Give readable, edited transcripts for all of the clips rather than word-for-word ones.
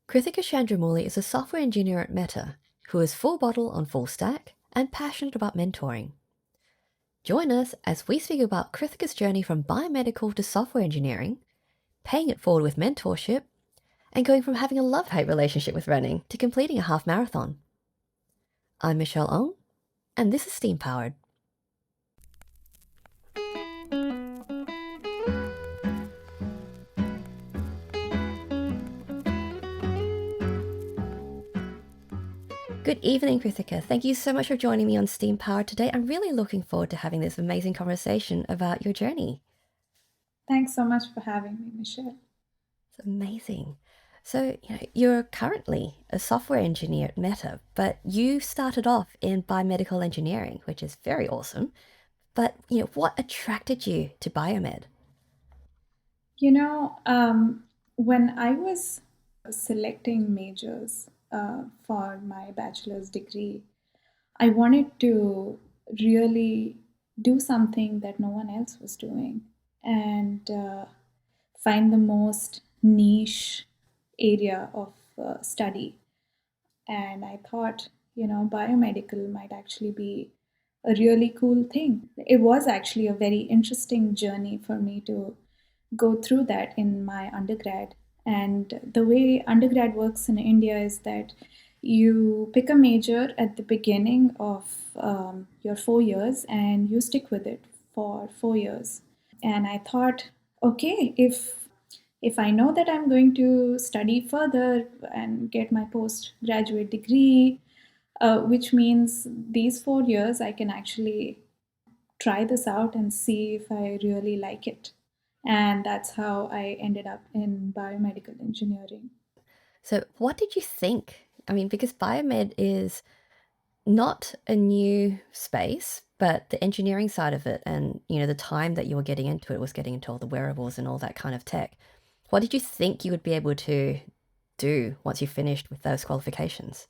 Krithika Chandramouli is a software engineer at Meta who is full bottle on full stack and passionate about mentoring. Join us as we speak about Krithika's journey from biomedical to software engineering, paying it forward with mentorship, and going from having a love-hate relationship with running to completing a half marathon. I'm Michelle Ong, and this is Steam Powered. Good evening, Krithika. Thank you so much for joining me on Steam Powered today. I'm really looking forward to having this amazing conversation about your journey. Thanks so much for having me, Michelle. It's amazing. So, you're currently a software engineer at Meta, but you started off in biomedical engineering, which is very awesome. But, what attracted you to biomed? You know, when I was selecting majors for my bachelor's degree, I wanted to really do something that no one else was doing and find the most niche area of study. And I thought, biomedical might actually be a really cool thing. It was actually a very interesting journey for me to go through that in my undergrad. And the way undergrad works in India is that you pick a major at the beginning of your 4 years and you stick with it for 4 years. And I thought, okay, if I know that I'm going to study further and get my postgraduate degree, which means these 4 years I can actually try this out and see if I really like it. And that's how I ended up in biomedical engineering. So, what did you think? I mean, because biomed is not a new space, but the engineering side of it and, the time that you were getting into it was getting into all the wearables and all that kind of tech. What did you think you would be able to do once you finished with those qualifications?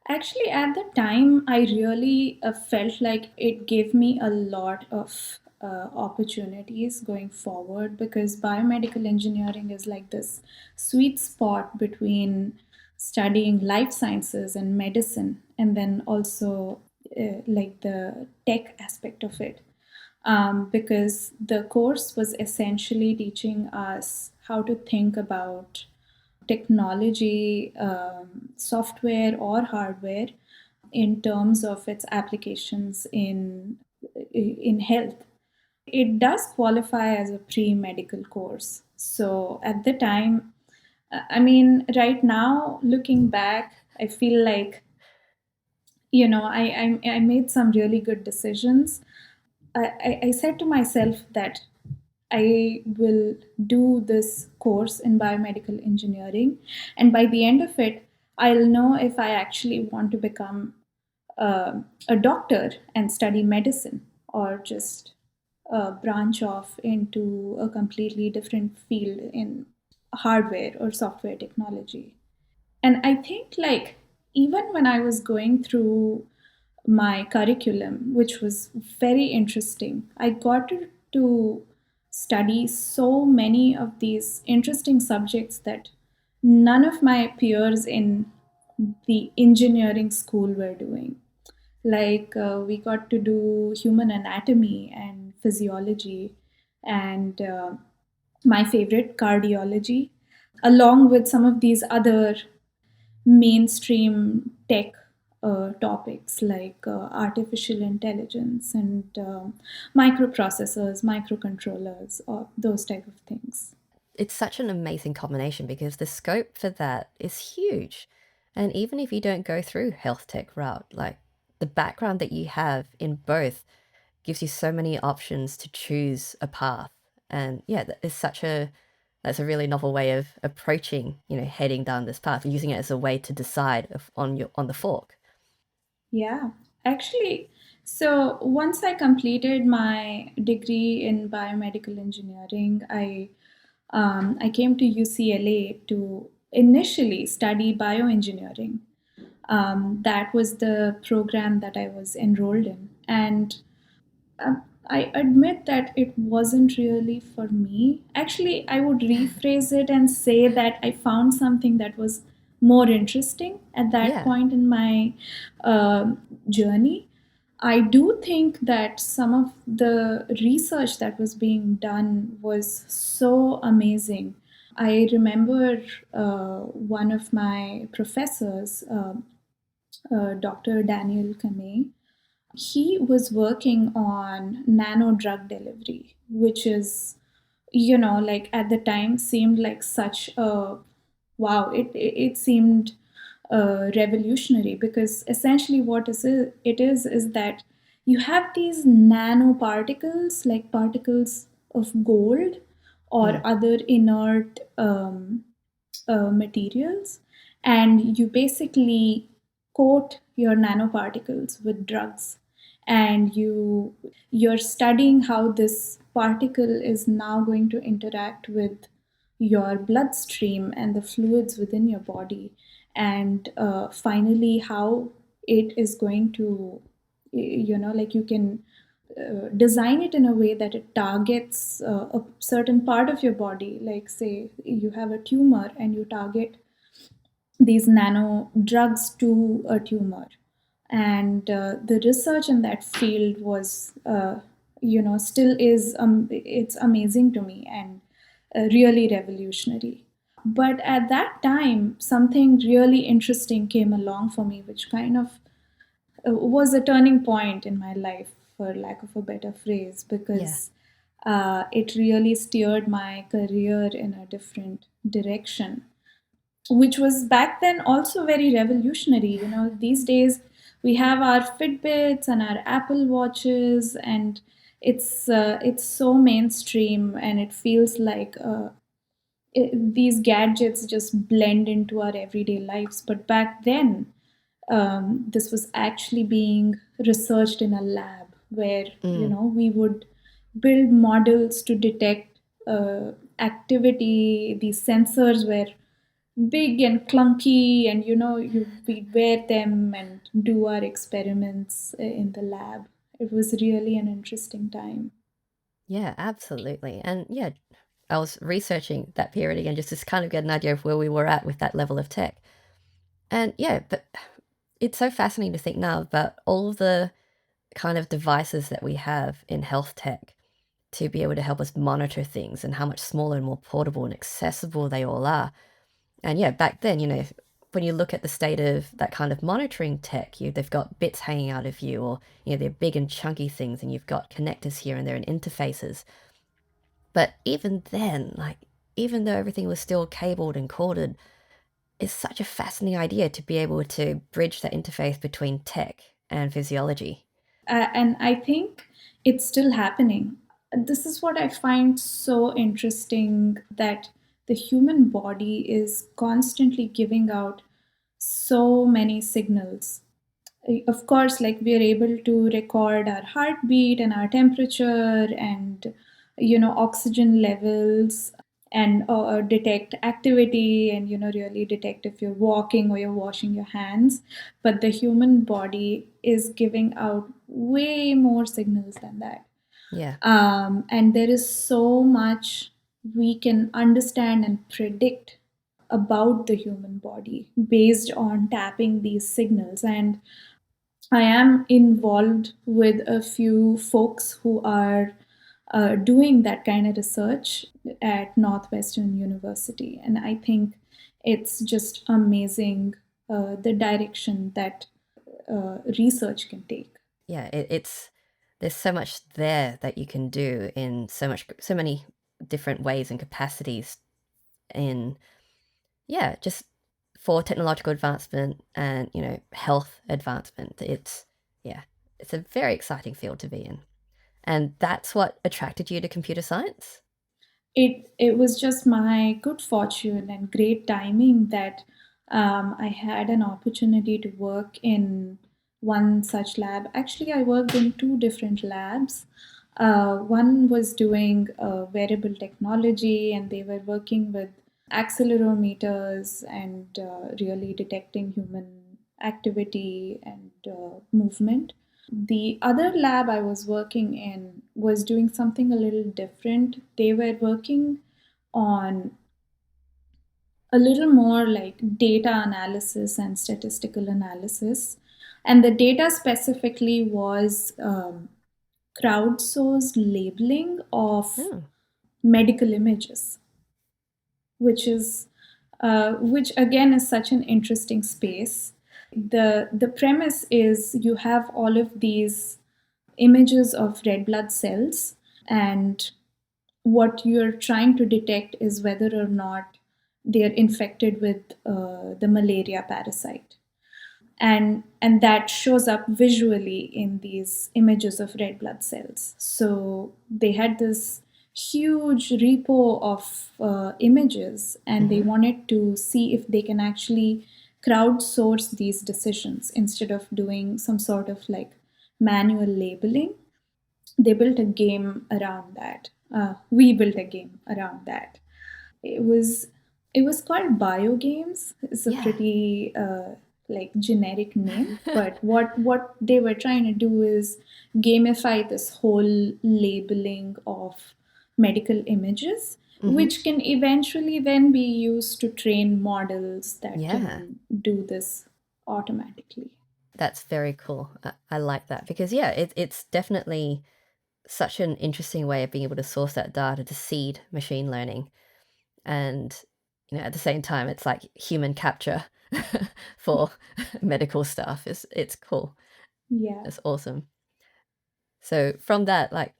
Actually, at the time, I really felt like it gave me a lot of opportunities going forward because biomedical engineering is like this sweet spot between studying life sciences and medicine, and then also like the tech aspect of it. Because the course was essentially teaching us how to think about technology, software or hardware, in terms of its applications in health. It does qualify as a pre-medical course. So at the time, I mean, right now looking back, I feel like I made some really good decisions. I said to myself that I will do this course in biomedical engineering, and by the end of it, I'll know if I actually want to become a doctor and study medicine or just branch off into a completely different field in hardware or software technology. And I think, like, even when I was going through my curriculum, which was very interesting, I got to study so many of these interesting subjects that none of my peers in the engineering school were doing. Like, we got to do human anatomy and physiology, and my favorite, cardiology, along with some of these other mainstream tech topics like artificial intelligence and microprocessors, microcontrollers, or those type of things. It's such an amazing combination because the scope for that is huge. And even if you don't go through health tech route, like the background that you have in both gives you so many options to choose a path. And yeah, that's a really novel way of approaching, heading down this path, using it as a way to decide on the fork. Yeah, actually, so once I completed my degree in biomedical engineering, I came to UCLA to initially study bioengineering. That was the program that I was enrolled in, and I admit that it wasn't really for me. Actually, I would rephrase it and say that I found something that was more interesting at that Yeah. point in my journey. I do think that some of the research that was being done was so amazing. I remember one of my professors, Dr. Daniel Kamei, he was working on nano drug delivery, which is, like at the time seemed like such a wow. It seemed revolutionary, because essentially what it is that you have these nanoparticles, like particles of gold or Mm. other inert materials, and you basically coat your nanoparticles with drugs, and you're studying how this particle is now going to interact with your bloodstream and the fluids within your body, and finally how it is going to, like you can design it in a way that it targets a certain part of your body. Like, say, you have a tumor and you target these nano drugs to a tumor. And the research in that field was, still is, it's amazing to me, and really revolutionary. But at that time, something really interesting came along for me, which kind of was a turning point in my life, for lack of a better phrase, Yeah. because it really steered my career in a different direction, which was back then also very revolutionary. These days we have our Fitbits and our Apple Watches, and it's so mainstream, and it feels like these gadgets just blend into our everyday lives. But back then, this was actually being researched in a lab, where Mm. we would build models to detect activity. These sensors were big and clunky, and we'd wear them and do our experiments in the lab. It was really an interesting time. Yeah, absolutely. And yeah, I was researching that period again just to kind of get an idea of where we were at with that level of tech. And yeah, but it's so fascinating to think now about all of the kind of devices that we have in health tech to be able to help us monitor things and how much smaller and more portable and accessible they all are. And yeah, back then, when you look at the state of that kind of monitoring tech, they've got bits hanging out of you, or they're big and chunky things, and you've got connectors here and there and interfaces. But even then, like, even though everything was still cabled and corded, it's such a fascinating idea to be able to bridge that interface between tech and physiology. And I think it's still happening. This is what I find so interesting, that the human body is constantly giving out so many signals. Of course, like, we are able to record our heartbeat and our temperature, and oxygen levels, and detect activity, and really detect if you're walking or you're washing your hands. But the human body is giving out way more signals than that. Yeah. And there is so much we can understand and predict about the human body based on tapping these signals. And I am involved with a few folks who are doing that kind of research at Northwestern University. And I think it's just amazing, the direction that research can take. Yeah, it's there's so much there that you can do in so many different ways and capacities in yeah, just for technological advancement and, health advancement. Yeah, it's a very exciting field to be in. And that's what attracted you to computer science? It was just my good fortune and great timing that I had an opportunity to work in one such lab. Actually, I worked in two different labs. One was doing wearable technology, and they were working with accelerometers and really detecting human activity and movement. The other lab I was working in was doing something a little different. They were working on a little more like data analysis and statistical analysis. And the data specifically was crowdsourced labeling of Oh, medical images, which again is such an interesting space. The premise is you have all of these images of red blood cells, and what you're trying to detect is whether or not they're infected with the malaria parasite, and that shows up visually in these images of red blood cells. So they had this huge repo of images, and they mm-hmm. wanted to see if they can actually crowdsource these decisions instead of doing some sort of like manual labeling. They built a game around that. We built a game around that. It was it was called Biogames. It's a Yeah. pretty like generic name, but what they were trying to do is gamify this whole labeling of medical images, Mm-hmm. which can eventually then be used to train models that Yeah. can do this automatically. That's very cool. I like that because, yeah, it's definitely such an interesting way of being able to source that data to seed machine learning. And, at the same time, it's like human capture for medical stuff. It's cool. Yeah. It's awesome. So from that, like,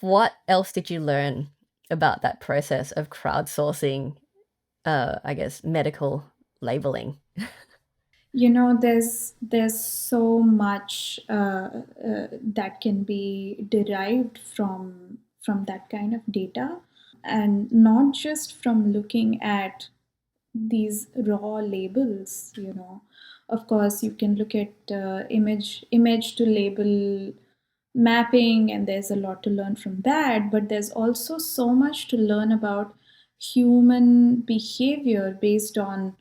what else did you learn about that process of crowdsourcing, I guess, medical labeling? There's so much that can be derived from that kind of data, and not just from looking at these raw labels. Of course you can look at image to label mapping, and there's a lot to learn from that, but there's also so much to learn about human behavior based on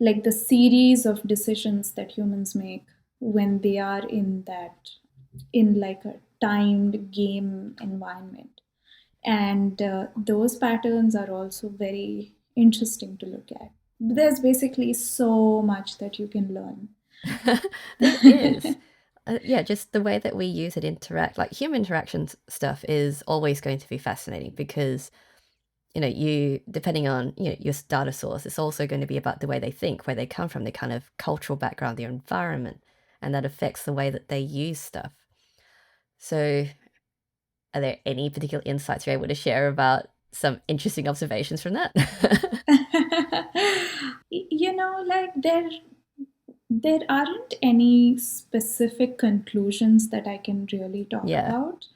like the series of decisions that humans make when they are in like a timed game environment. And those patterns are also very interesting to look at. There's basically so much that you can learn. There is. Yeah, just the way that we use it interact, like human interactions stuff is always going to be fascinating because, you, depending on, your data source, it's also going to be about the way they think, where they come from, their kind of cultural background, their environment, and that affects the way that they use stuff. So, are there any particular insights you're able to share about some interesting observations from that? Like there aren't any specific conclusions that I can really talk Yeah, about,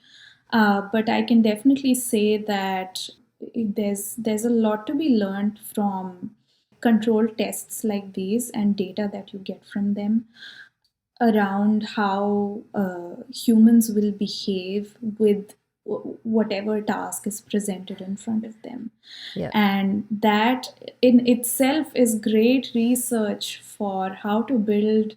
but I can definitely say that there's a lot to be learned from control tests like these and data that you get from them around how humans will behave with whatever task is presented in front of them. yeah, And that in itself is great research for how to build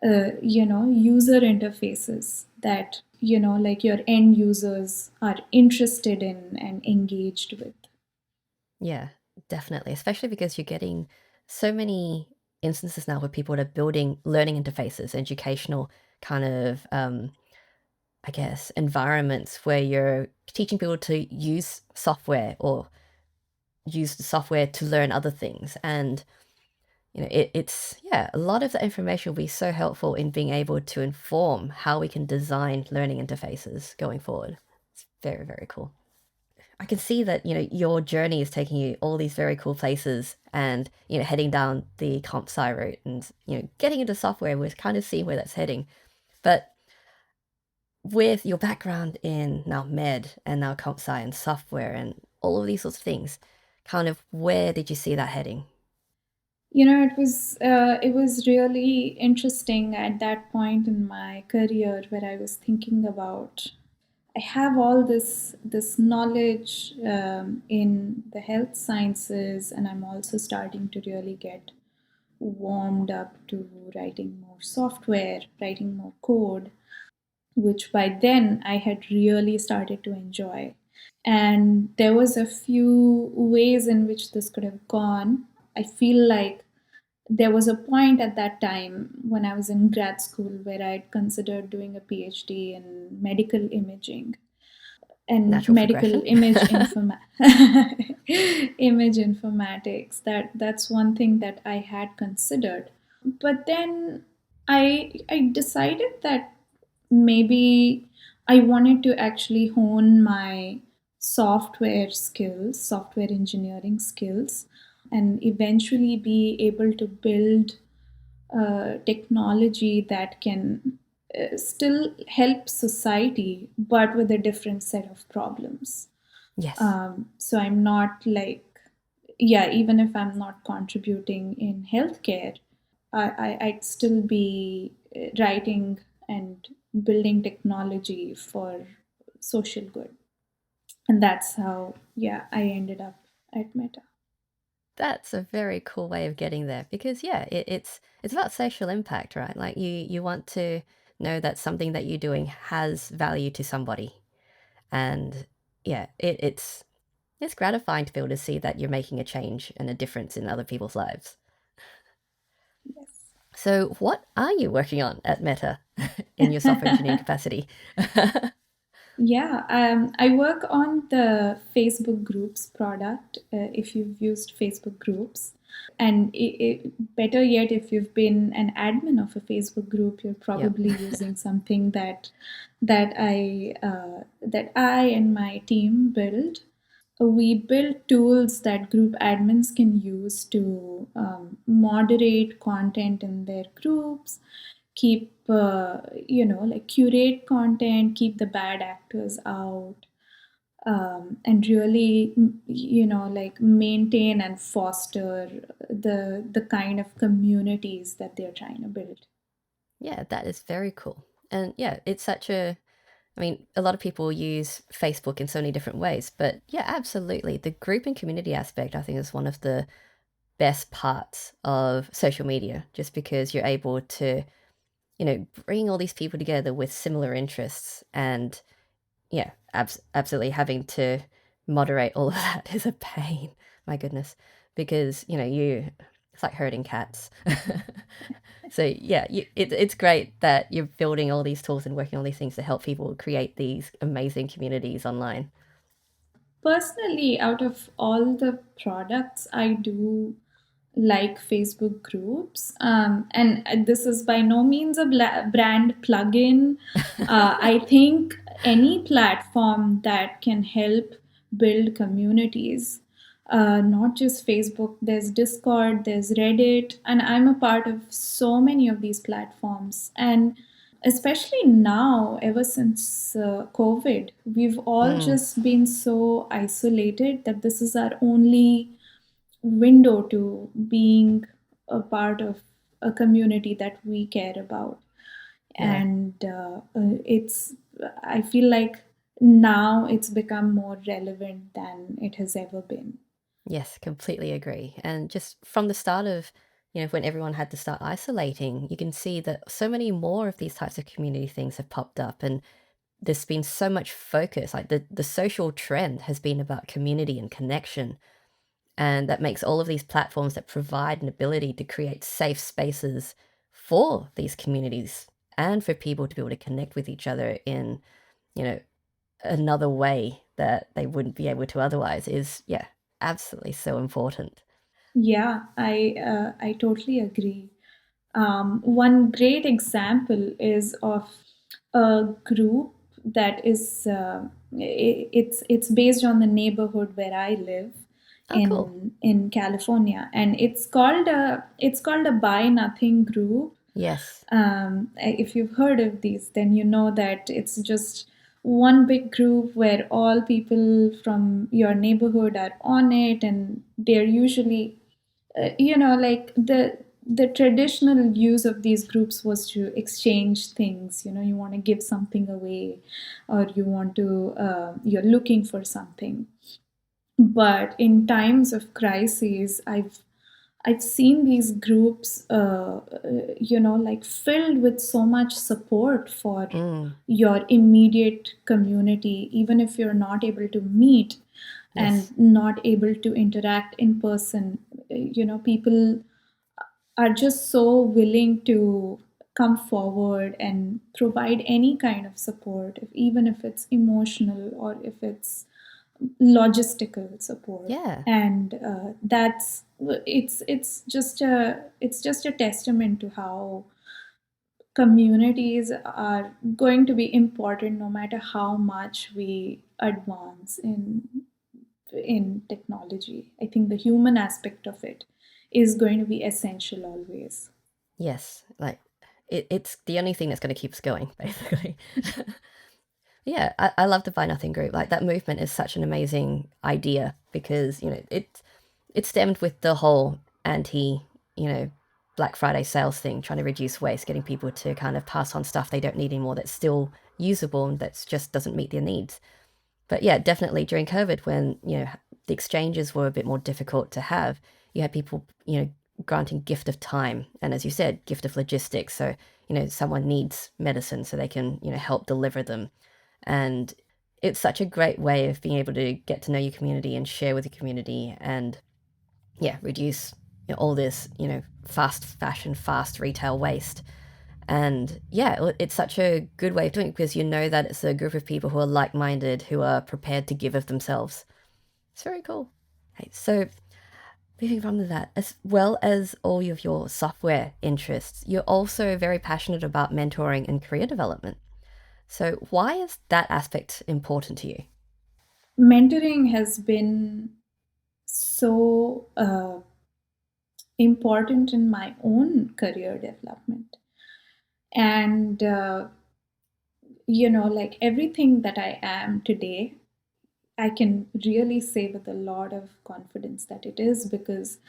user interfaces that like your end users are interested in and engaged with. yeah, definitely. Especially because you're getting so many instances now where people are building learning interfaces, educational kind of, I guess, environments where you're teaching people to use software or use the software to learn other things. And, it's, yeah, a lot of the information will be so helpful in being able to inform how we can design learning interfaces going forward. It's very, very cool. I can see that, your journey is taking you all these very cool places and, heading down the comp sci route and, getting into software, we're kind of seeing where that's heading. But with your background in now med and now comp sci and software and all of these sorts of things, kind of where did you see that heading? It was really interesting at that point in my career where I was thinking about I have all this knowledge in the health sciences, and I'm also starting to really get warmed up to writing more software, writing more code, which by then I had really started to enjoy. And there was a few ways in which this could have gone. I feel like there was a point at that time when I was in grad school where I'd considered doing a PhD in medical imaging and Natural medical progression. image informatics. That's one thing that I had considered. But then I decided that maybe I wanted to actually hone my software engineering skills, and eventually be able to build technology that can still help society, but with a different set of problems. Yes. So I'm not like, yeah, even if I'm not contributing in healthcare, I'd still be writing and building technology for social good. And that's how, yeah, I ended up at Meta. That's a very cool way of getting there because yeah, it's about social impact, right? Like you want to know that something that you're doing has value to somebody, and yeah, it's gratifying to be able to see that you're making a change and a difference in other people's lives. Yes. So, what are you working on at Meta in your software engineering capacity? Yeah, I work on the Facebook Groups product. If you've used Facebook Groups, and better yet, if you've been an admin of a Facebook group, you're Yep. probably using something that I and my team build. We build tools that group admins can use to moderate content in their groups, keep like curate content, keep the bad actors out, and really like maintain and foster the kind of communities that they're trying to build. Yeah, that is very cool. And yeah, it's such a I mean, a lot of people use Facebook in so many different ways, but yeah, absolutely. The group and community aspect, I think, is one of the best parts of social media, just because you're able to, bring all these people together with similar interests. And yeah, absolutely having to moderate all of that is a pain. My goodness. Because, it's like herding cats. So yeah, it's great that you're building all these tools and working on these things to help people create these amazing communities online. Personally, out of all the products, I do like Facebook groups. And this is by no means a brand plugin. I think any platform that can help build communities, not just Facebook, there's Discord, there's Reddit, and I'm a part of so many of these platforms. And especially now, ever since COVID, we've all Mm, just been so isolated that this is our only window to being a part of a community that we care about. yeah. And it's, I feel like now it's become more relevant than it has ever been. Yes, completely agree. And just from the start of, when everyone had to start isolating, you can see that so many more of these types of community things have popped up. And there's been so much focus. Like the social trend has been about community and connection. And that makes all of these platforms that provide an ability to create safe spaces for these communities and for people to be able to connect with each other in, you know, another way that they wouldn't be able to otherwise is, yeah, absolutely so important. Yeah, I totally agree. One great example is of a group that is it's based on the neighborhood where I live Oh, cool. in California, and it's called a Buy Nothing group. Yes. If you've heard of these, then you know that it's just one big group where all people from your neighborhood are on it, and they're usually like the traditional use of these groups was to exchange things. You want to give something away, or you're looking for something. But in times of crises, I've I've seen these groups, like filled with so much support for Mm, your immediate community, even if you're not able to meet and yes. not able to interact in person. People are just so willing to come forward and provide any kind of support, even if it's emotional or if it's logistical support. Yeah. And that's it's just a testament to how communities are going to be important no matter how much we advance in technology. I think the human aspect of it is going to be essential always. Yes. Like it's the only thing that's going to keep us going, basically. Yeah, I love the Buy Nothing group. Like that movement is such an amazing idea because, it stemmed with the whole anti, you know, Black Friday sales thing, trying to reduce waste, getting people to kind of pass on stuff they don't need anymore that's still usable and that just doesn't meet their needs. But yeah, definitely during COVID, when the exchanges were a bit more difficult to have, you had people granting gift of time, and as you said, gift of logistics. So someone needs medicine, so they can help deliver them, and it's such a great way of being able to get to know your community and share with your community, and yeah, reduce all this fast fashion, fast retail waste. And yeah, it's such a good way of doing it because you know that it's a group of people who are like minded, who are prepared to give of themselves. It's very cool. Okay, so moving from that, as well as all of your software interests, you're also very passionate about mentoring and career development. So, why is that aspect important to you? Mentoring has been so important in my own career development. And, like everything that I am today, I can really say with a lot of confidence that it is because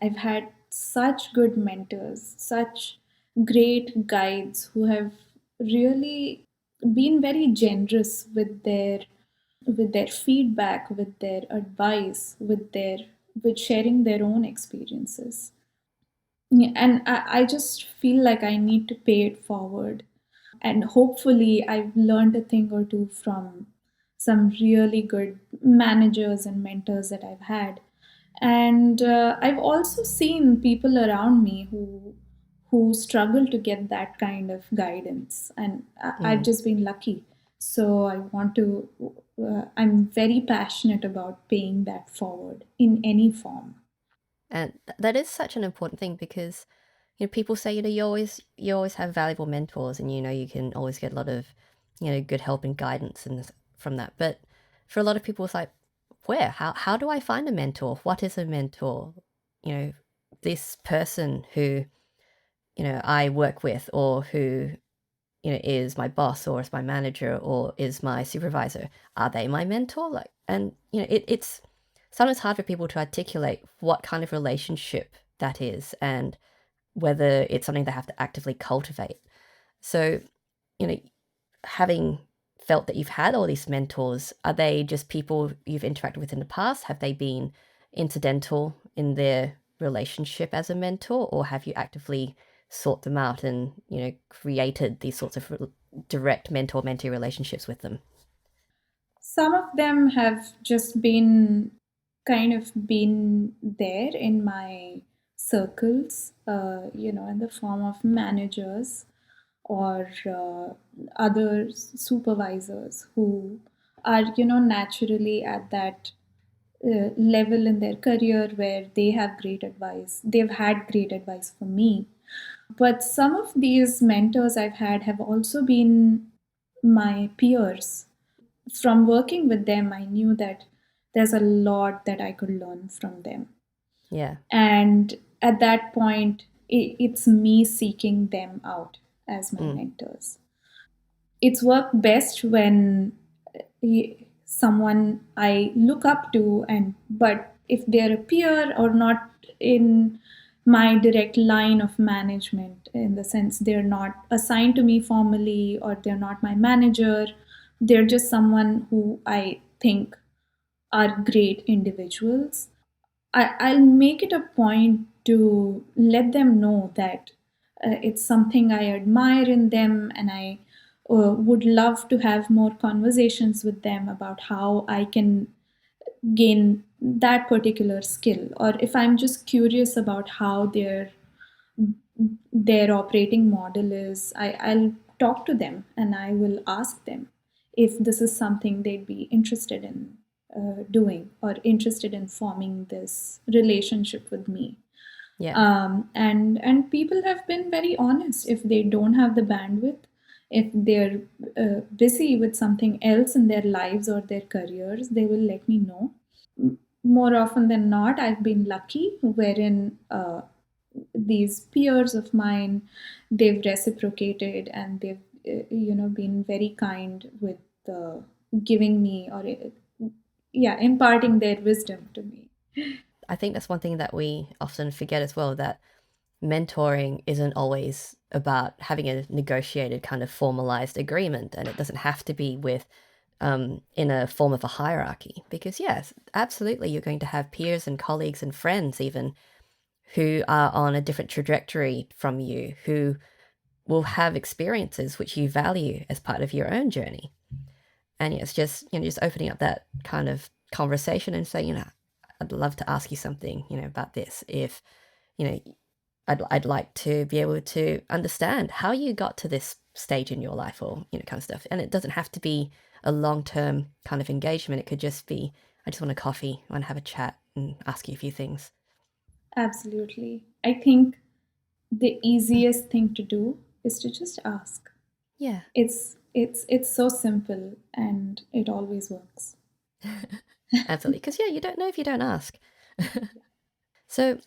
I've had such good mentors, such great guides who have really been very generous with their feedback, with their advice, with sharing their own experiences. Yeah, and I just feel like I need to pay it forward. And hopefully, I've learned a thing or two from some really good managers and mentors that I've had. And I've also seen people around me who struggle to get that kind of guidance, and I've Mm. just been lucky. So I want to. I'm very passionate about paying that forward in any form. And that is such an important thing because people say you always have valuable mentors, and you can always get a lot of good help and guidance and from that. But for a lot of people, it's like, where how do I find a mentor? What is a mentor? You know, this person who I work with, or who is my boss, or is my manager, or is my supervisor, are they my mentor? Like, and it's sometimes hard for people to articulate what kind of relationship that is, and whether it's something they have to actively cultivate. So, you know, having felt that you've had all these mentors, are they just people you've interacted with in the past? Have they been incidental in their relationship as a mentor, or have you actively sought them out and, created these sorts of direct mentor-mentee relationships with them? Some of them have just been kind of been there in my circles, in the form of managers or other supervisors who are, naturally at that level in their career where they have great advice. They've had great advice for me. But some of these mentors I've had have also been my peers. From working with them, I knew that there's a lot that I could learn from them. Yeah. And at that point, it's me seeking them out as my Mm. mentors. It's worked best when someone I look up to, and but if they're a peer or not in my direct line of management, in the sense they're not assigned to me formally or they're not my manager, they're just someone who I think are great individuals. I'll make it a point to let them know that it's something I admire in them, and I would love to have more conversations with them about how I can gain that particular skill, or if I'm just curious about how their operating model is, I'll talk to them and I will ask them if this is something they'd be interested in doing, or interested in forming this relationship with me. Yeah. And people have been very honest. If they don't have the bandwidth, if they're busy with something else in their lives or their careers, they will let me know. More often than not, I've been lucky wherein these peers of mine, they've reciprocated, and they've been very kind with uh, giving me, or yeah, imparting their wisdom to me. I think that's one thing that we often forget as well, that mentoring isn't always about having a negotiated kind of formalized agreement, and it doesn't have to be with in a form of a hierarchy. Because yes, absolutely, you're going to have peers and colleagues and friends even who are on a different trajectory from you, who will have experiences which you value as part of your own journey. And yeah, it's just, just opening up that kind of conversation and saying, I'd love to ask you something, about this. If, you know, I'd like to be able to understand how you got to this stage in your life, or, kind of stuff. And it doesn't have to be a long-term kind of engagement. It could just be, I just want a coffee, I want to have a chat and ask you a few things. Absolutely. I think the easiest thing to do is to just ask. Yeah. It's so simple, and it always works. Absolutely. Because, yeah, you don't know if you don't ask. So,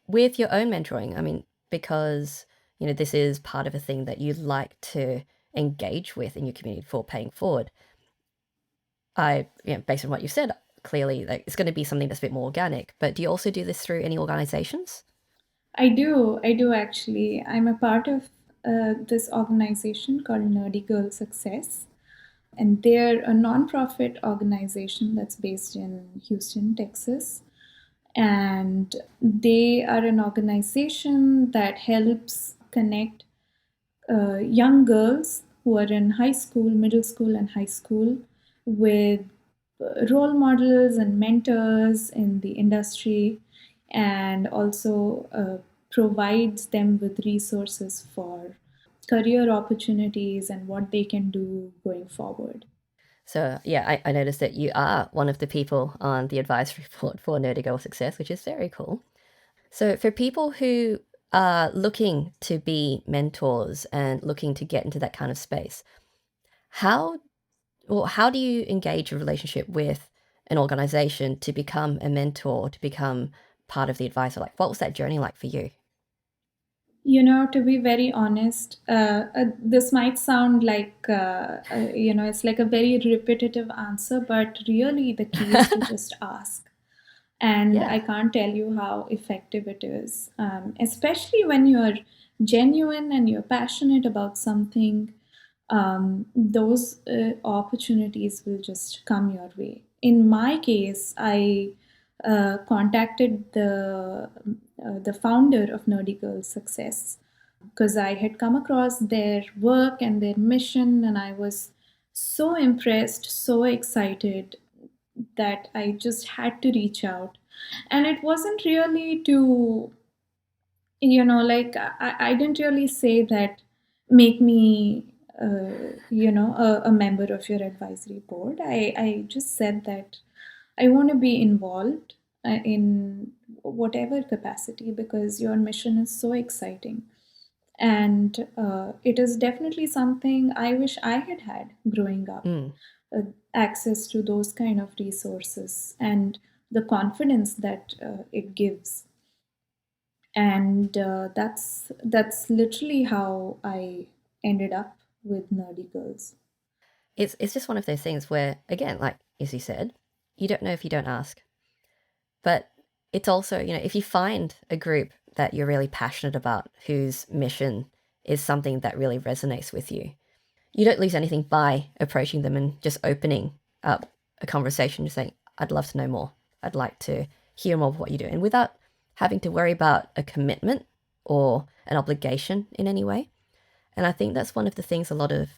with your own mentoring, I mean, because, this is part of a thing that you like to engage with in your community for paying forward, based on what you said, clearly, like, it's going to be something that's a bit more organic. But do you also do this through any organizations? I do actually. I'm a part of this organization called Nerdy Girl Success, and they're a nonprofit organization that's based in Houston, Texas. And they are an organization that helps connect young girls who are in high school, middle school, and high school with role models and mentors in the industry, and also provides them with resources for career opportunities and what they can do going forward. So, yeah, I noticed that you are one of the people on the advisory board for Nerdy Girl Success, which is very cool. So, for people who are looking to be mentors and looking to get into that kind of space, how how do you engage a relationship with an organization to become a mentor, to become part of the advisor? Like, what was that journey like for you? To be very honest, this might sound like, it's like a very repetitive answer, but really the key is to just ask. And I Yeah. can't tell you how effective it is, especially when you're genuine and you're passionate about something. Those opportunities will just come your way. In my case, I contacted the founder of Nerdy Girl Success because I had come across their work and their mission, and I was so impressed, so excited that I just had to reach out. And it wasn't really to, like, I didn't really say that make me, a member of your advisory board. I just said that I want to be involved in whatever capacity, because your mission is so exciting. And it is definitely something I wish I had had growing up, Mm. uh, access to those kind of resources and the confidence that it gives. And that's literally how I ended up with Nerdy Girls. It's just one of those things where, again, like as you said, you don't know if you don't ask. But it's also, if you find a group that you're really passionate about, whose mission is something that really resonates with you don't lose anything by approaching them and just opening up a conversation, just saying, I'd love to know more. I'd like to hear more of what you do, and without having to worry about a commitment or an obligation in any way. And I think that's one of the things a lot of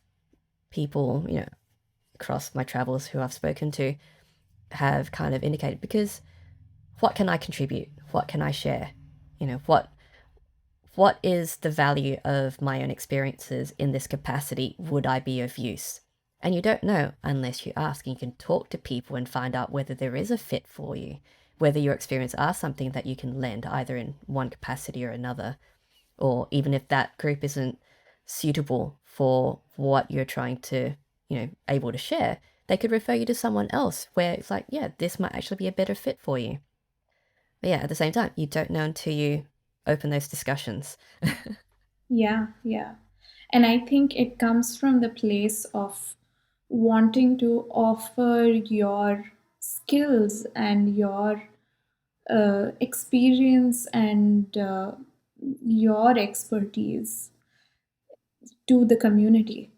people, across my travels who I've spoken to have kind of indicated, because what can I contribute? What can I share? What is the value of my own experiences in this capacity? Would I be of use? And you don't know unless you ask. And you can talk to people and find out whether there is a fit for you, whether your experience are something that you can lend either in one capacity or another, or even if that group isn't suitable for what you're trying to, able to share, they could refer you to someone else where it's like, yeah, this might actually be a better fit for you. But yeah, at the same time, you don't know until you open those discussions. Yeah, yeah. And I think it comes from the place of wanting to offer your skills and your experience and your expertise to the community.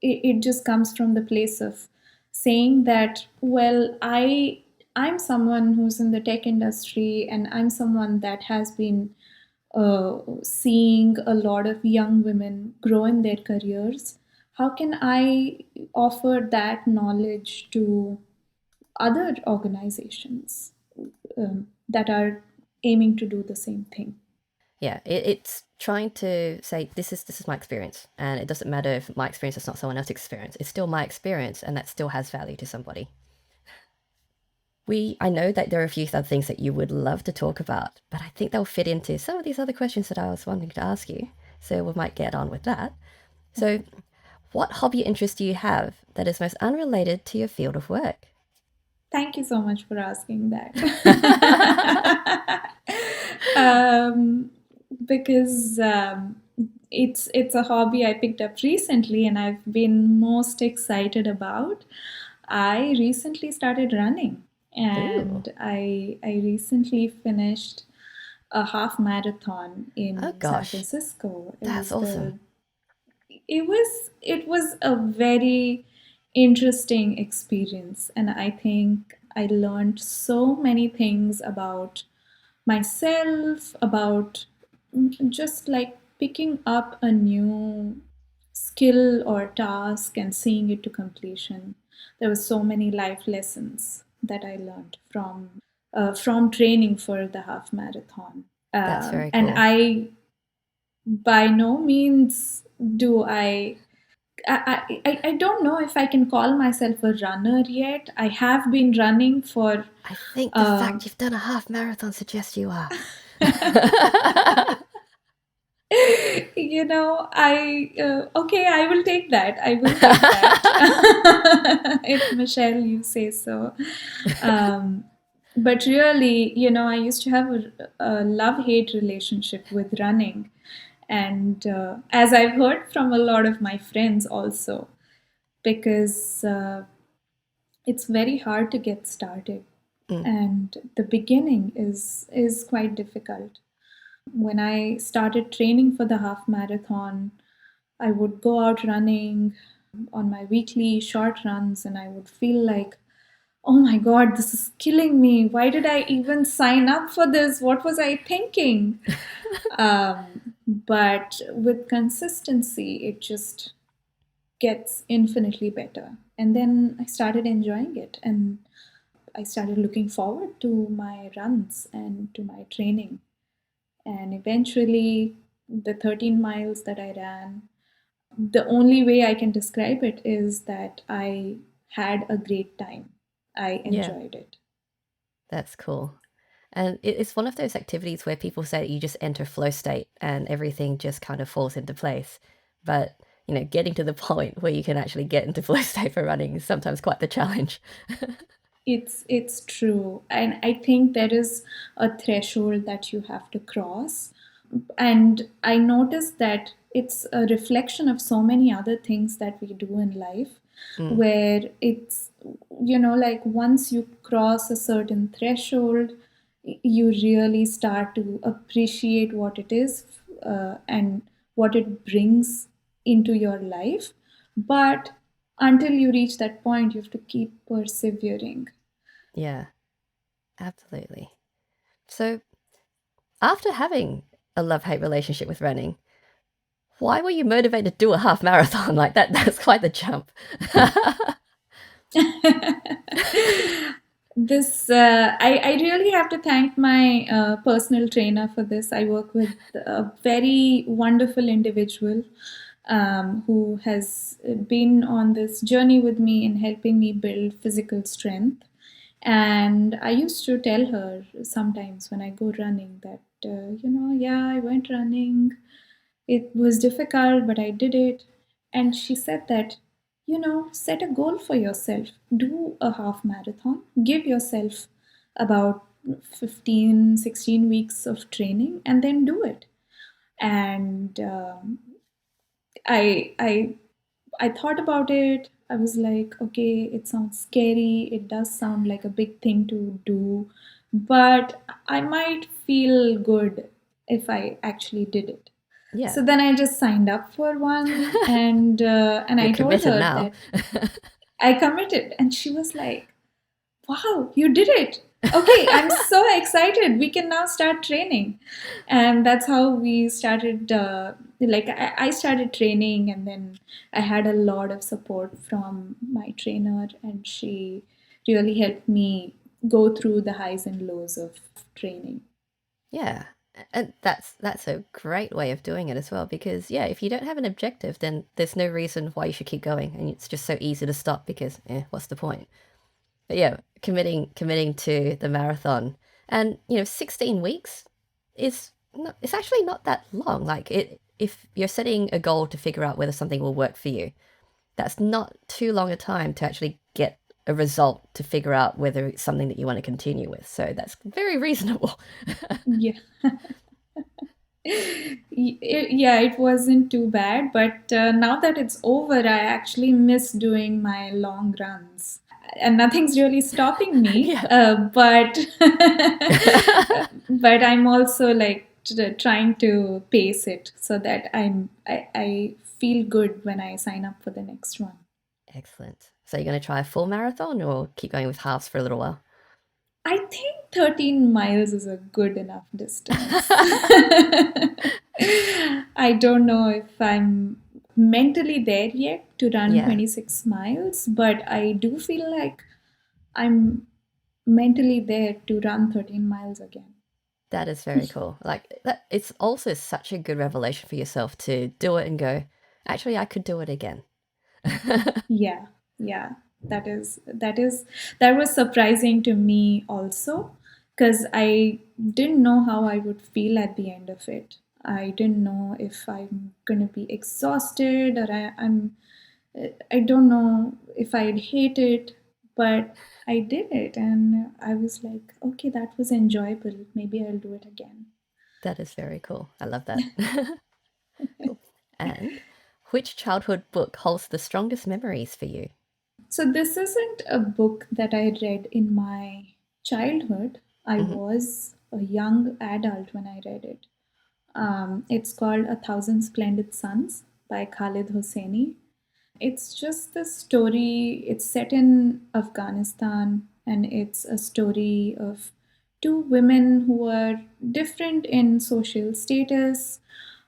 It just comes from the place of saying that, well, I'm someone who's in the tech industry, and I'm someone that has been seeing a lot of young women grow in their careers. How can I offer that knowledge to other organizations that are aiming to do the same thing? Yeah, it's trying to say this is my experience, and it doesn't matter if my experience is not someone else's experience. It's still my experience, and that still has value to somebody. I know that there are a few other things that you would love to talk about, but I think they'll fit into some of these other questions that I was wanting to ask you. So we might get on with that. So, what hobby interest do you have that is most unrelated to your field of work? Thank you so much for asking that. um, because it's a hobby I picked up recently and I've been most excited about. I recently started running, Ooh, and I recently finished a half marathon oh in San gosh, Francisco. that's awesome. It was a very interesting experience, and I think I learned so many things about myself, about just like picking up a new skill or task and seeing it to completion. There were so many life lessons that I learned from training for the half marathon. That's very And cool. I by no means do I don't know if I can call myself a runner yet. I have been running for I think the uh, fact you've done a half marathon suggests you are. I okay, I will take that. I will take that. If Michelle, you say so. Um, but really, I used to have a love-hate relationship with running, and as I've heard from a lot of my friends also, because it's very hard to get started, Mm, and the beginning is quite difficult. When I started training for the half marathon, I would go out running on my weekly short runs, and I would feel like, oh my god, this is killing me. Why did I even sign up for this? What was I thinking? But with consistency, it just gets infinitely better. And then I started enjoying it, and I started looking forward to my runs and to my training. And eventually, the 13 miles that I ran, the only way I can describe it is that I had a great time. I yeah, enjoyed it. that's cool. And it's one of those activities where people say that you just enter flow state and everything just kind of falls into place. But, getting to the point where you can actually get into flow state for running is sometimes quite the challenge. It's true, and I think there is a threshold that you have to cross. And I noticed that it's a reflection of so many other things that we do in life, Mm, where it's, like once you cross a certain threshold, you really start to appreciate what it is, and what it brings into your life. But until you reach that point, you have to keep persevering. yeah, absolutely. So, after having a love-hate relationship with running, why were you motivated to do a half marathon like that? That's quite the jump. I really have to thank my personal trainer for this. I work with a very wonderful individual who has been on this journey with me in helping me build physical strength. And I used to tell her sometimes when I go running that, yeah, I went running. It was difficult, but I did it. And she said that, set a goal for yourself. Do a half marathon. Give yourself about 15, 16 weeks of training and then do it. And I, I, I thought about it. I was like, okay, it sounds scary. It does sound like a big thing to do, but I might feel good if I actually did it. Yeah, So then I just signed up for one, and you're I told committed her now. that I committed, and she was like, "Wow, you did it! Okay, I'm so excited. We can now start training." And that's how we started. I started training, and then I had a lot of support from my trainer, and she really helped me go through the highs and lows of training. Yeah. And that's a great way of doing it as well because yeah, if you don't have an objective, then there's no reason why you should keep going, and it's just so easy to stop because what's the point? But yeah, committing to the marathon, and 16 weeks is not, it's actually not that long. Like it, if you're setting a goal to figure out whether something will work for you, that's not too long a time to actually get a result to figure out whether it's something that you want to continue with. So that's very reasonable. Yeah. Yeah, it wasn't too bad, but now that it's over, I actually miss doing my long runs. And nothing's really stopping me, Yeah. but but I'm also like trying to pace it so that I feel good when I sign up for the next one. Excellent. So you're going to try a full marathon or keep going with halves for a little while? I think 13 miles is a good enough distance. I don't know if I'm mentally there yet to run Yeah, 26 miles, but I do feel like I'm mentally there to run 13 miles again. that is very cool. Like that, it's also such a good revelation for yourself to do it and go, actually, I could do it again. Yeah, yeah, that was surprising to me also, because I didn't know how I would feel at the end of it. I didn't know if I'm gonna be exhausted or I don't know if I'd hate it, but I did it and I was like, okay, that was enjoyable. Maybe I'll do it again. That is very cool. I love that. Cool. And which childhood book holds the strongest memories for you? So this isn't a book that I read in my childhood. I Hmm. was a young adult when I read it. It's called A Thousand Splendid Suns by Khaled Hosseini. It's just the story, it's set in Afghanistan, and it's a story of two women who are different in social status,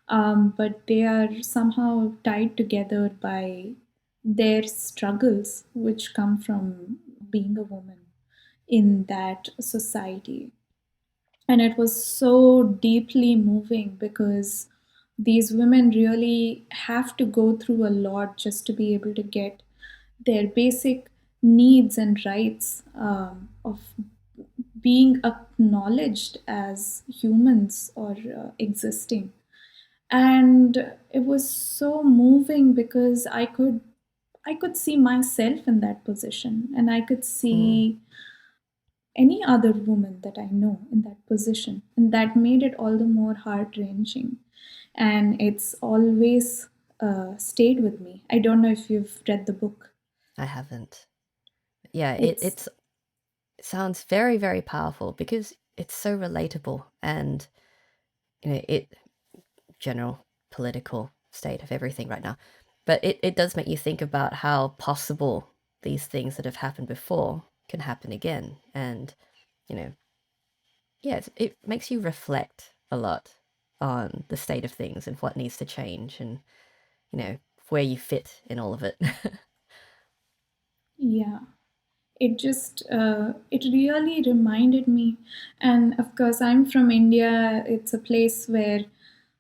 but they are somehow tied together by their struggles, which come from being a woman in that society. And it was so deeply moving because these women really have to go through a lot just to be able to get their basic needs and rights of being acknowledged as humans or existing. And it was so moving because I could see myself in that position, and I could Mm, see any other woman that I know in that position. And that made it all the more heart wrenching. And it's always stayed with me. I don't know if you've read the book. I haven't. Yeah, It's, it sounds very, very powerful because it's so relatable and, it general political state of everything right now. But it does make you think about how possible these things that have happened before can happen again. And, you know, yes, it makes you reflect a lot on the state of things and what needs to change and, you know, where you fit in all of it. Yeah. It really reminded me, and of course I'm from India. It's a place where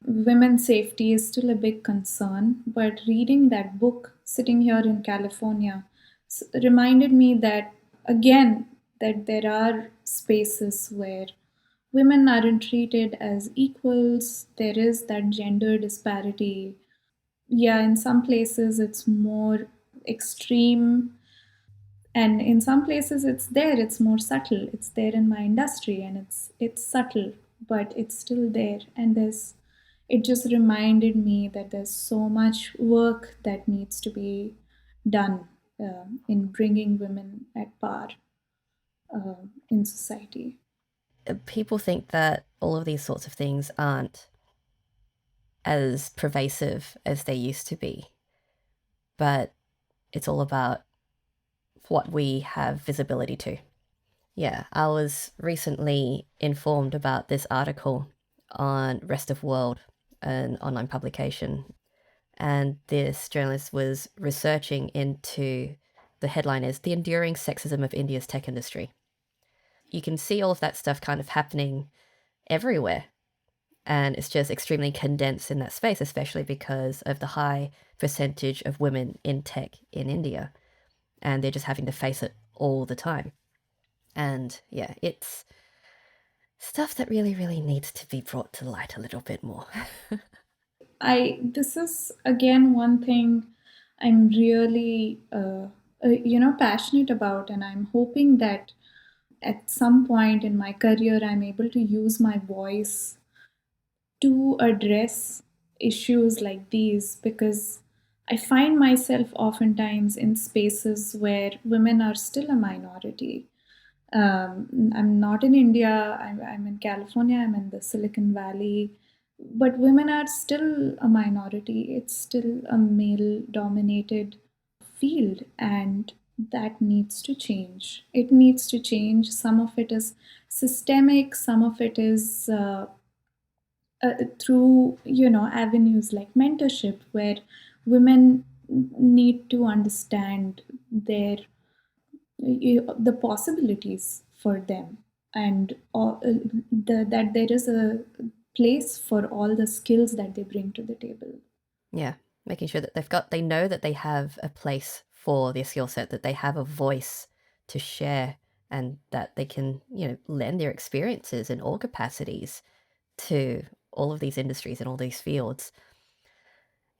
women's safety is still a big concern, but reading that book sitting here in California reminded me that, again, that there are spaces where women aren't treated as equals. There is that gender disparity. Yeah, in some places it's more extreme, and in some places it's more subtle. It's there in my industry, and it's subtle, but it's still there. And there's it just reminded me that there's so much work that needs to be done in bringing women at par in society. People think that all of these sorts of things aren't as pervasive as they used to be, but it's all about what we have visibility to. Yeah, I was recently informed about this article on Rest of World, an online publication, and this journalist was researching into, the headline is The Enduring Sexism of India's Tech Industry. You can see all of that stuff kind of happening everywhere, and it's just extremely condensed in that space, especially because of the high percentage of women in tech in India, and they're just having to face it all the time. And yeah, it's stuff that really, really needs to be brought to light a little bit more. I This is again one thing I'm really passionate about, and I'm hoping that at some point in my career I'm able to use my voice to address issues like these, because I find myself oftentimes in spaces where women are still a minority. I'm not in India, I'm in California, I'm in the Silicon Valley, but women are still a minority. It's still a male dominated field, and that needs to change. It needs to change. Some of it is systemic, some of it is through avenues like mentorship, where women need to understand the possibilities for them, and that there is a place for all the skills that they bring to the table. Yeah, making sure that they know that they have a place for their skill set, that they have a voice to share, and that they can, lend their experiences in all capacities to all of these industries and all these fields.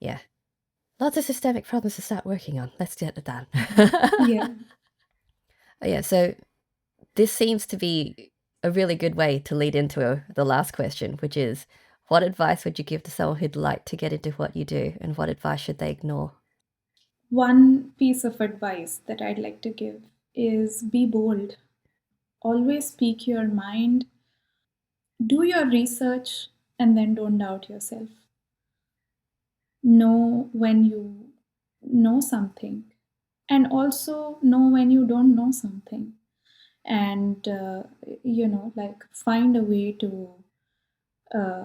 Yeah, lots of systemic problems to start working on. Let's get it done. Yeah. Yeah, so this seems to be a really good way to lead into the last question, which is, what advice would you give to someone who'd like to get into what you do, and what advice should they ignore? One piece of advice that I'd like to give is be bold. Always speak your mind, do your research, and then don't doubt yourself. Know when you know something, and also know when you don't know something. And, like, find a way to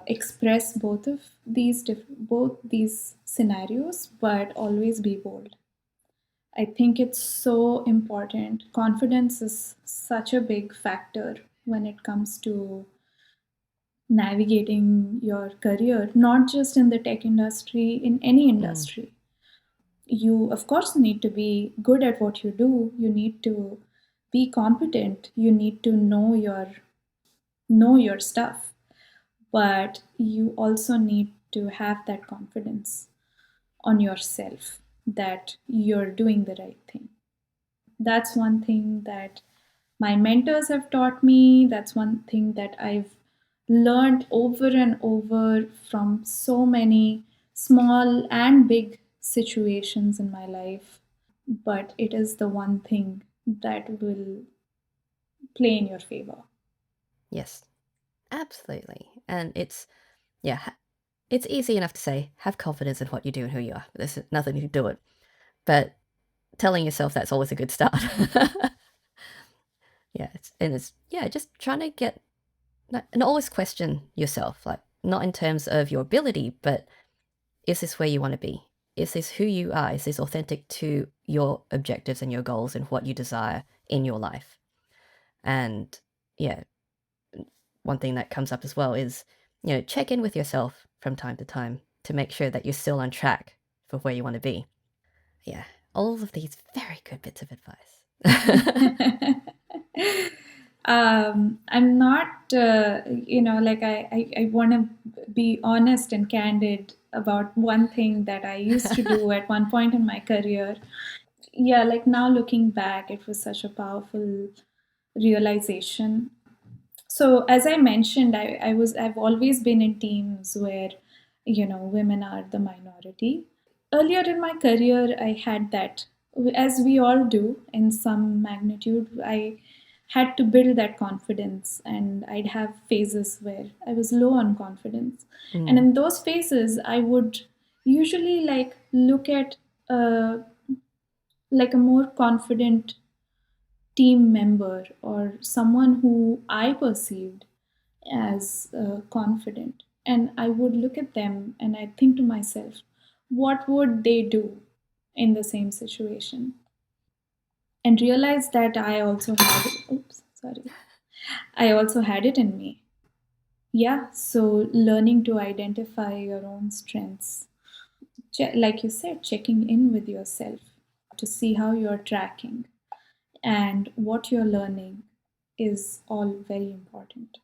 express both these scenarios, but always be bold. I think it's so important. Confidence is such a big factor when it comes to navigating your career, not just in the tech industry, in any Mm, industry. You, of course, need to be good at what you do. You need to be competent. You need to know your stuff, but you also need to have that confidence on yourself that you're doing the right thing. That's one thing that my mentors have taught me. That's one thing that I've learned over and over from so many small and big situations in my life. But it is the one thing that will play in your favor. yes, absolutely. And yeah, it's easy enough to say, have confidence in what you do and who you are. There's nothing to do it. But telling yourself that's always a good start. Yeah, it's yeah, just trying to get and always question yourself, like not in terms of your ability, but is this where you want to be? Is this who you are? Is this authentic to your objectives and your goals and what you desire in your life? And yeah, one thing that comes up as well is, check in with yourself from time to time to make sure that you're still on track for where you want to be. Yeah, all of these very good bits of advice. I'm not, like I want to be honest and candid about one thing that I used to do at one point in my career. Yeah, like now looking back, it was such a powerful realization. So as I mentioned, I've always been in teams where, women are the minority. Earlier in my career, I had that, as we all do in some magnitude. I had to build that confidence, and I'd have phases where I was low on confidence. And Mm. in those phases, I would usually like look at uh, like a more confident team member or someone who I perceived as confident. And I would look at them and I think to myself, what would they do in the same situation? And realize that I also had it. Oops, sorry. I also had it in me. Yeah, so learning to identify your own strengths. Like you said, checking in with yourself to see how you're tracking and what you're learning is all very important.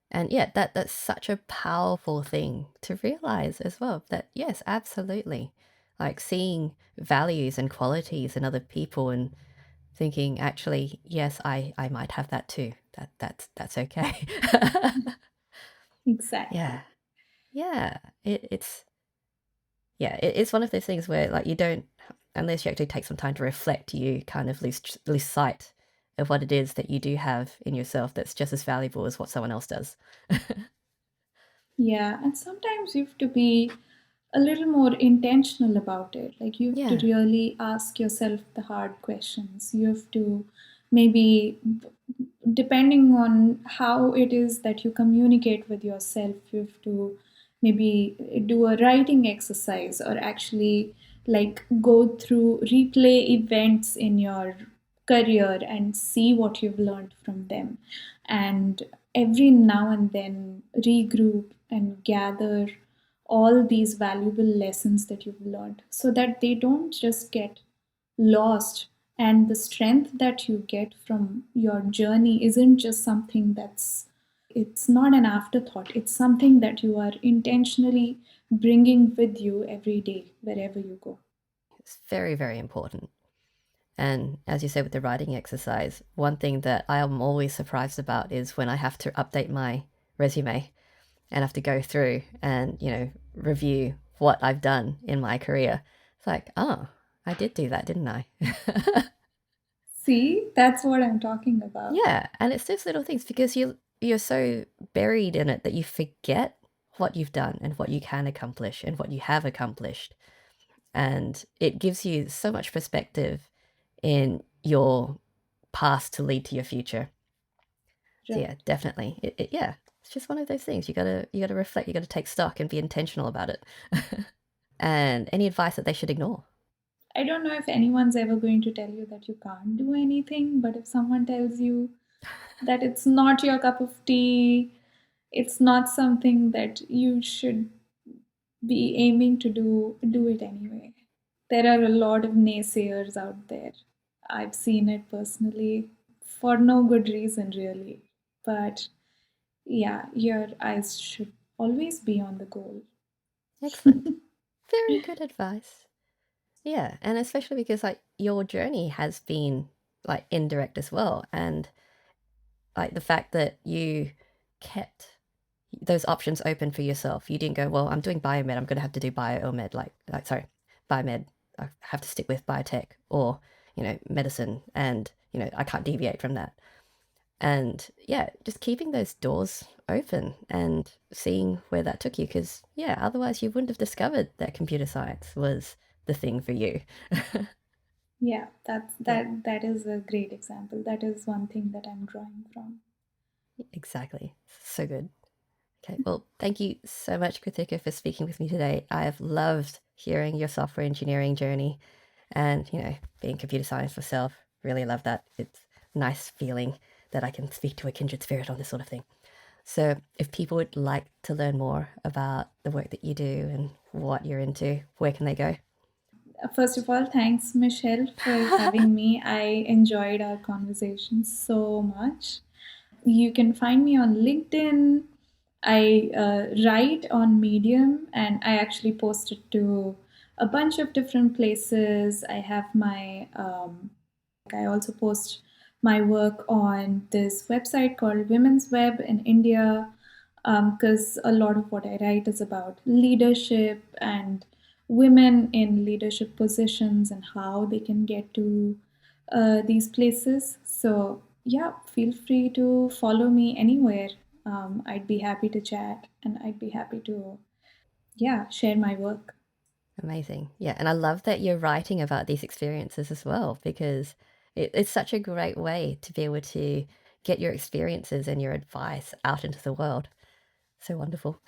And yeah, that's such a powerful thing to realize as well. That yes, absolutely, like seeing values and qualities in other people and thinking, actually, yes, I might have that too. That's okay. Exactly. Yeah, yeah. It's yeah, it's one of those things where like you don't, unless you actually take some time to reflect, you kind of lose sight of what it is that you do have in yourself that's just as valuable as what someone else does. Yeah, and sometimes you have to be a little more intentional about it. Like you have to Yeah. really ask yourself the hard questions. You have to maybe, depending on how it is that you communicate with yourself, you have to maybe do a writing exercise or actually like go through replay events in your career and see what you've learned from them, and every now and then regroup and gather all these valuable lessons that you've learned so that they don't just get lost. And the strength that you get from your journey isn't just something it's not an afterthought, it's something that you are intentionally bringing with you every day wherever you go. It's very, very important. And as you said with the writing exercise, one thing that I am always surprised about is when I have to update my resume and have to go through and, review what I've done in my career. It's like, oh, I did do that, didn't I? See, that's what I'm talking about. Yeah, and it's those little things because you're so buried in it that you forget what you've done and what you can accomplish and what you have accomplished. And it gives you so much perspective in your past to lead to your future. So Right. yeah, definitely. Yeah, it's just one of those things. You gotta reflect. You gotta take stock and be intentional about it. And any advice that they should ignore. I don't know if anyone's ever going to tell you that you can't do anything, but if someone tells you that it's not your cup of tea, it's not something that you should be aiming to do it anyway. There are a lot of naysayers out there. I've seen it personally for no good reason, really. But yeah, your eyes should always be on the goal. Excellent. Very good advice. Yeah, and especially because like your journey has been like indirect as well, and like the fact that you kept those options open for yourself. You didn't go, well, I'm doing biomed, I'm going to have to do biomed, sorry, biomed, I have to stick with biotech or, medicine, and, I can't deviate from that. And yeah, just keeping those doors open and seeing where that took you. Because, yeah, otherwise you wouldn't have discovered that computer science was the thing for you. Yeah, that's Yeah. that is a great example. That is one thing that I'm drawing from. Exactly. So good. Okay, well, thank you so much, Krithika, for speaking with me today. I have loved hearing your software engineering journey and, being computer science myself. Really love that. It's a nice feeling that I can speak to a kindred spirit on this sort of thing. So, if people would like to learn more about the work that you do and what you're into, where can they go? First of all, thanks, Michelle, for having me. I enjoyed our conversation so much. You can find me on LinkedIn. I write on Medium, and I actually post it to a bunch of different places. I have my I also post my work on this website called Women's Web in India, because a lot of what I write is about leadership and women in leadership positions and how they can get to these places. So, yeah, feel free to follow me anywhere. I'd be happy to chat and I'd be happy to, yeah, share my work. Amazing. Yeah. And I love that you're writing about these experiences as well, because it's such a great way to be able to get your experiences and your advice out into the world. So wonderful.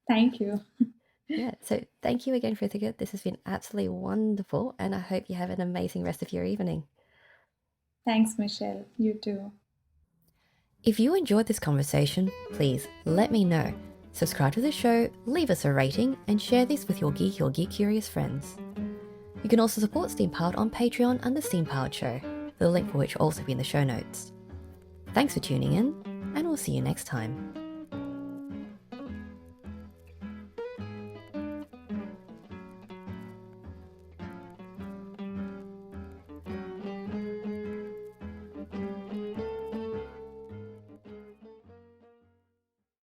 Thank you. Yeah. So thank you again, Frithika. This has been absolutely wonderful. And I hope you have an amazing rest of your evening. Thanks, Michelle. You too. If you enjoyed this conversation, please let me know. Subscribe to the show, leave us a rating, and share this with your geek curious friends. You can also support Steam Powered on Patreon and the Steam Powered Show, the link for which will also be in the show notes. Thanks for tuning in, and we'll see you next time.